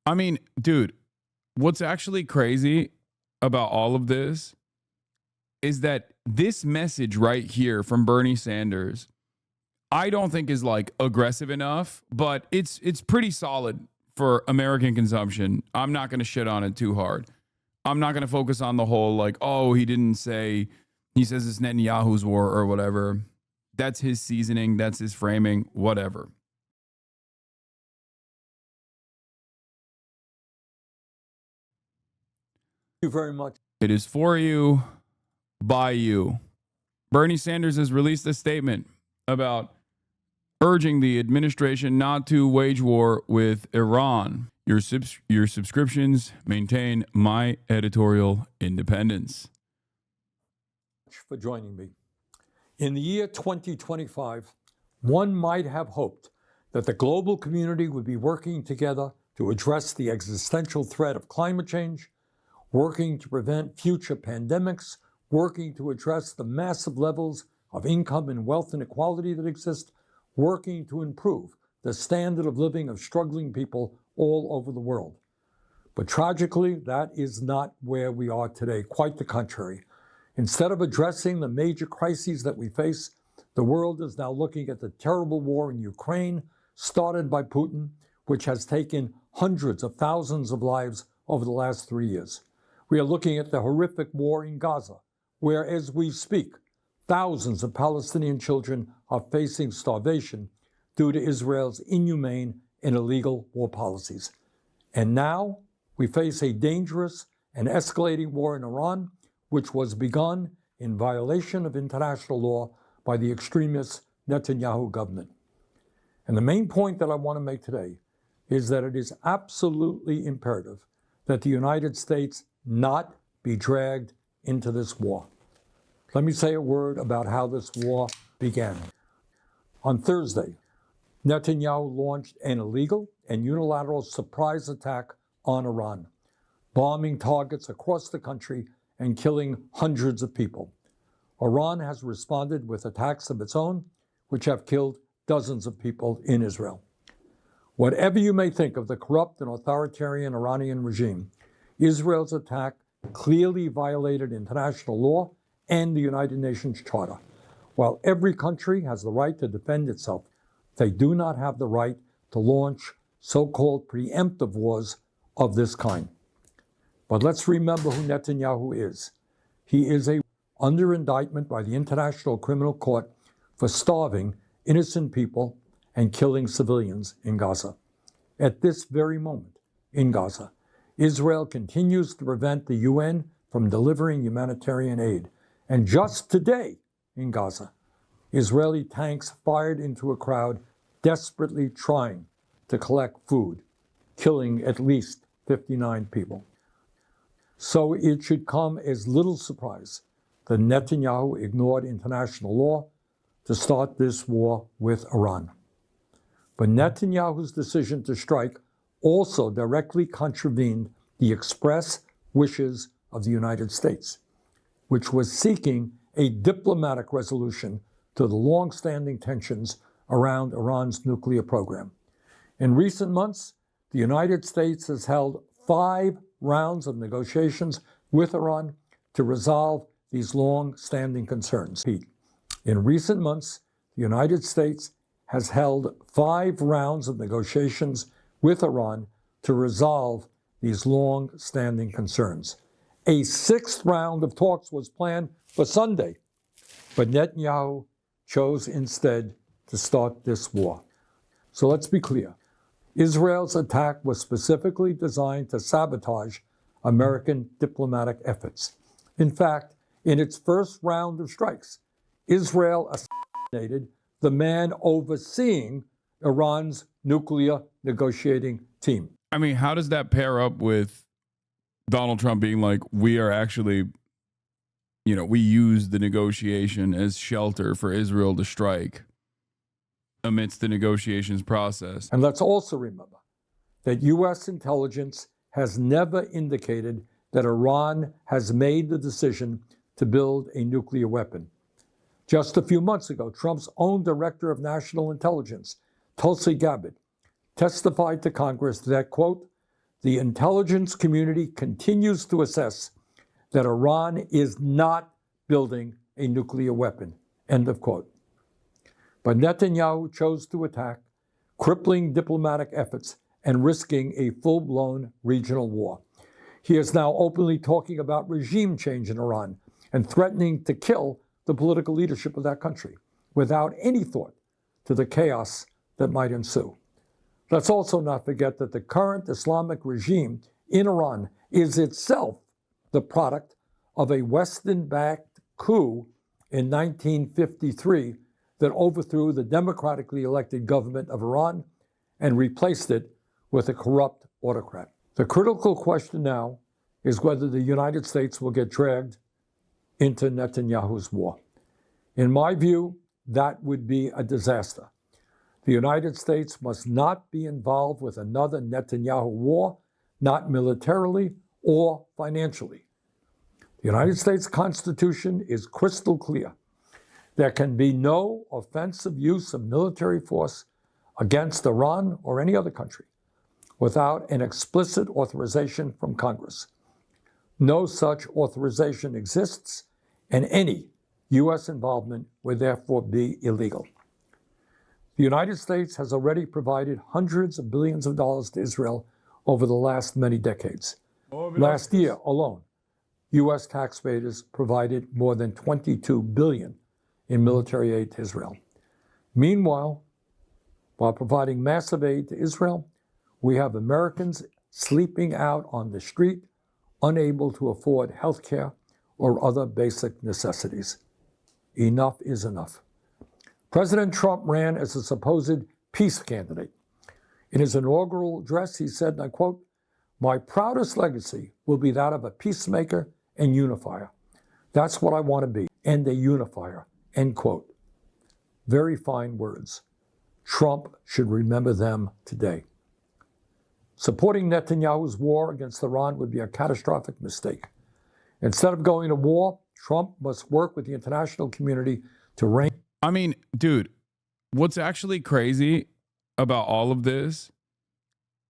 I mean, dude, what's actually crazy about all of this is that this message right here from Bernie Sanders, I don't think is like aggressive enough, but it's pretty solid for American consumption. I'm not going to shit on it too hard. I'm not going to focus on the whole like, oh, he says it's Netanyahu's war or whatever. That's his seasoning. That's his framing, whatever. Thank you very much. It is for you, by you. Bernie Sanders has released a statement about urging the administration not to wage war with Iran. Your subscriptions maintain my editorial independence. For joining me. In the year 2025, one might have hoped that the global community would be working together to address the existential threat of climate change, working to prevent future pandemics, working to address the massive levels of income and wealth inequality that exist, working to improve the standard of living of struggling people all over the world. But tragically, that is not where we are today, quite the contrary. Instead of addressing the major crises that we face, the world is now looking at the terrible war in Ukraine, started by Putin, which has taken hundreds of thousands of lives over the last 3 years. We are looking at the horrific war in Gaza, where, as we speak, thousands of Palestinian children are facing starvation due to Israel's inhumane and illegal war policies. And now we face a dangerous and escalating war in Iran, which was begun in violation of international law by the extremist Netanyahu government. And the main point that I want to make today is that it is absolutely imperative that the United States not be dragged into this war. Let me say a word about how this war began. On Thursday, Netanyahu launched an illegal and unilateral surprise attack on Iran, bombing targets across the country and killing hundreds of people. Iran has responded with attacks of its own, which have killed dozens of people in Israel. Whatever you may think of the corrupt and authoritarian Iranian regime, Israel's attack clearly violated international law and the United Nations Charter. While every country has the right to defend itself, they do not have the right to launch so-called preemptive wars of this kind. But let's remember who Netanyahu is. He is under indictment by the International Criminal Court for starving innocent people and killing civilians in Gaza. At this very moment, in Gaza, Israel continues to prevent the UN from delivering humanitarian aid. And just today, in Gaza, Israeli tanks fired into a crowd desperately trying to collect food, killing at least 59 people. So it should come as little surprise that Netanyahu ignored international law to start this war with Iran. But Netanyahu's decision to strike also directly contravened the express wishes of the United States, which was seeking a diplomatic resolution to the long-standing tensions around Iran's nuclear program. In recent months, the United States has held 5 rounds of negotiations with Iran to resolve these long-standing concerns. In recent months, the United States has held 5 rounds of negotiations with Iran to resolve these long-standing concerns. A 6th round of talks was planned for Sunday, but Netanyahu chose instead to start this war. So let's be clear. Israel's attack was specifically designed to sabotage American diplomatic efforts. In fact, in its first round of strikes, Israel assassinated the man overseeing Iran's nuclear negotiating team. I mean, how does that pair up with Donald Trump being like, we are actually, we use the negotiation as shelter for Israel to strike amidst the negotiations process? And let's also remember that U.S. intelligence has never indicated that Iran has made the decision to build a nuclear weapon. Just a few months ago, Trump's own director of national intelligence, Tulsi Gabbard, testified to Congress that, quote, the intelligence community continues to assess that Iran is not building a nuclear weapon. End of quote. But Netanyahu chose to attack, crippling diplomatic efforts and risking a full-blown regional war. He is now openly talking about regime change in Iran and threatening to kill the political leadership of that country without any thought to the chaos that might ensue. Let's also not forget that the current Islamic regime in Iran is itself the product of a Western-backed coup in 1953 that overthrew the democratically elected government of Iran and replaced it with a corrupt autocrat. The critical question now is whether the United States will get dragged into Netanyahu's war. In my view, that would be a disaster. The United States must not be involved with another Netanyahu war, not militarily or financially. The United States Constitution is crystal clear. There can be no offensive use of military force against Iran or any other country without an explicit authorization from Congress. No such authorization exists, and any U.S. involvement would therefore be illegal. The United States has already provided hundreds of billions of dollars to Israel over the last many decades. Last year alone, U.S. taxpayers provided more than $22 billion in military aid to Israel. Meanwhile, while providing massive aid to Israel, we have Americans sleeping out on the street, unable to afford health care or other basic necessities. Enough is enough. President Trump ran as a supposed peace candidate. In his inaugural address, he said, and I quote, "My proudest legacy will be that of a peacemaker and unifier. That's what I want to be, and a unifier," end quote. Very fine words. Trump should remember them today. Supporting Netanyahu's war against Iran would be a catastrophic mistake. Instead of going to war, Trump must work with the international community to rein. I mean, dude, what's actually crazy about all of this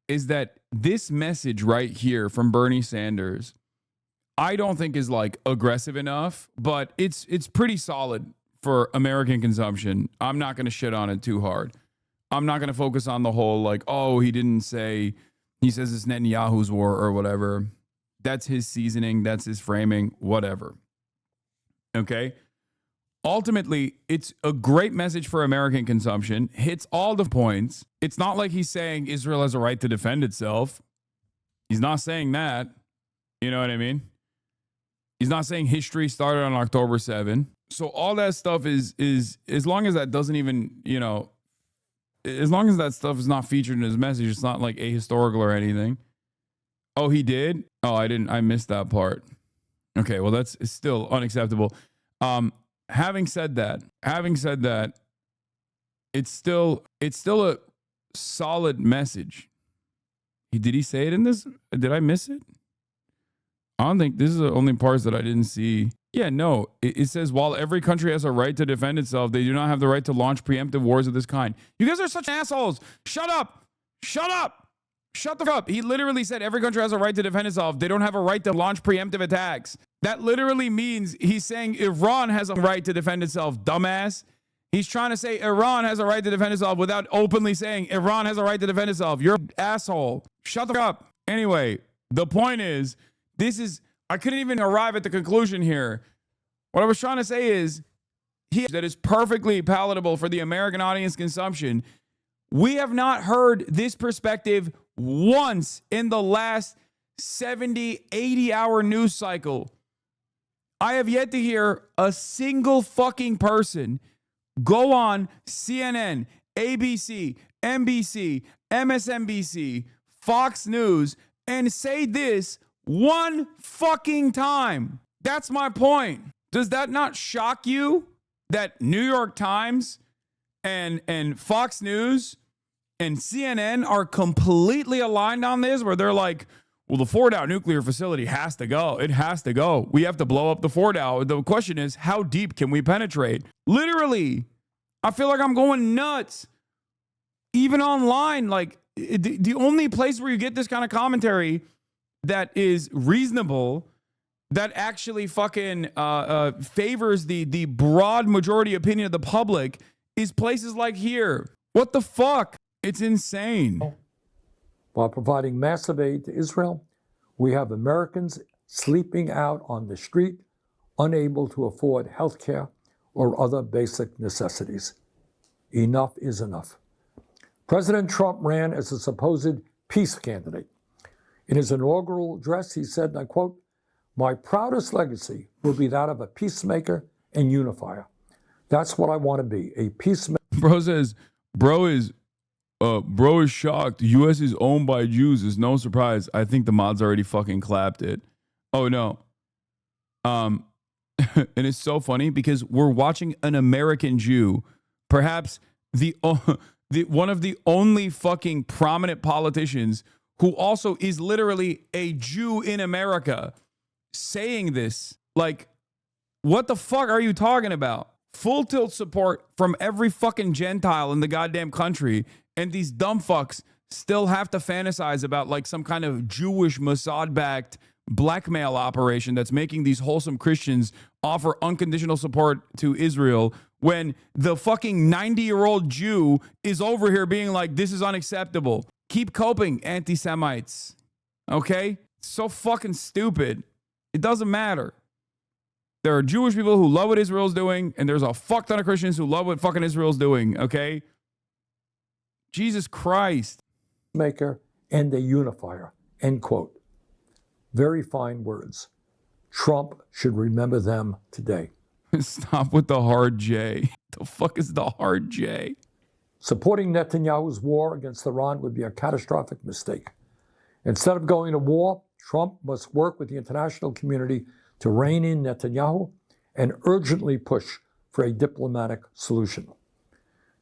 is that this message right here from Bernie Sanders, I don't think is like aggressive enough, but it's pretty solid for American consumption. I'm not going to shit on it too hard. I'm not going to focus on the whole like, oh, he didn't say, he says it's Netanyahu's war or whatever. That's his seasoning. That's his framing, whatever. Okay. Ultimately, it's a great message for American consumption, hits all the points. It's not like he's saying Israel has a right to defend itself. He's not saying that. You know what I mean? He's not saying history started on October 7. So all that stuff is as long as that doesn't even, you know, as long as that stuff is not featured in his message, it's not like ahistorical or anything. Oh, he did? Oh, I missed that part. Okay, well, it's still unacceptable. Having said that, it's still a solid message. Did he say it in this? Did I miss it? I don't think this is the only parts that I didn't see. Yeah, no. It says, while every country has a right to defend itself, they do not have the right to launch preemptive wars of this kind. You guys are such assholes. Shut up. Shut up. Shut the fuck up. He literally said every country has a right to defend itself. They don't have a right to launch preemptive attacks. That literally means he's saying Iran has a right to defend itself, dumbass. He's trying to say Iran has a right to defend itself without openly saying Iran has a right to defend itself. You're an asshole. Shut the fuck up. Anyway, the point is, I couldn't even arrive at the conclusion here. What I was trying to say is, that is perfectly palatable for the American audience consumption. We have not heard this perspective once in the last 70, 80-hour news cycle. I have yet to hear a single fucking person go on CNN, ABC, NBC, MSNBC, Fox News, and say this one fucking time. That's my point. Does that not shock you that New York Times and Fox News and CNN are completely aligned on this, where they're like, well, the Fordow nuclear facility has to go. It has to go. We have to blow up the Fordow. The question is, how deep can we penetrate? Literally, I feel like I'm going nuts. Even online, like the only place where you get this kind of commentary that is reasonable, that actually fucking favors the broad majority opinion of the public, is places like here. What the fuck? It's insane. While providing massive aid to Israel, we have Americans sleeping out on the street, unable to afford health care or other basic necessities. Enough is enough. President Trump ran as a supposed peace candidate. In his inaugural address, he said, and I quote, "My proudest legacy will be that of a peacemaker and unifier. That's what I want to be, a peacemaker." Bro says, bro is shocked. The U.S. is owned by Jews. It's no surprise. I think the mods already fucking clapped it. Oh, no. And it's so funny because we're watching an American Jew, perhaps one of the only fucking prominent politicians who also is literally a Jew in America, saying this. Like, what the fuck are you talking about? Full tilt support from every fucking Gentile in the goddamn country, and these dumb fucks still have to fantasize about like some kind of Jewish Mossad-backed blackmail operation that's making these wholesome Christians offer unconditional support to Israel, when the fucking 90-year-old Jew is over here being like, this is unacceptable. Keep coping, anti-Semites. Okay? It's so fucking stupid. It doesn't matter. There are Jewish people who love what Israel's doing, and there's a fuck ton of Christians who love what fucking Israel's doing, okay? Jesus Christ. Maker and a unifier, end quote. Very fine words. Trump should remember them today. Stop with the hard J. The fuck is the hard J? Supporting Netanyahu's war against Iran would be a catastrophic mistake. Instead of going to war, Trump must work with the international community to rein in Netanyahu and urgently push for a diplomatic solution.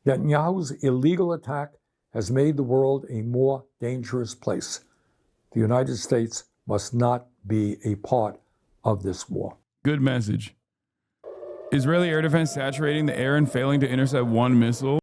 Netanyahu's illegal attack has made the world a more dangerous place. The United States must not be a part of this war. Good message. Israeli air defense saturating the air and failing to intercept one missile.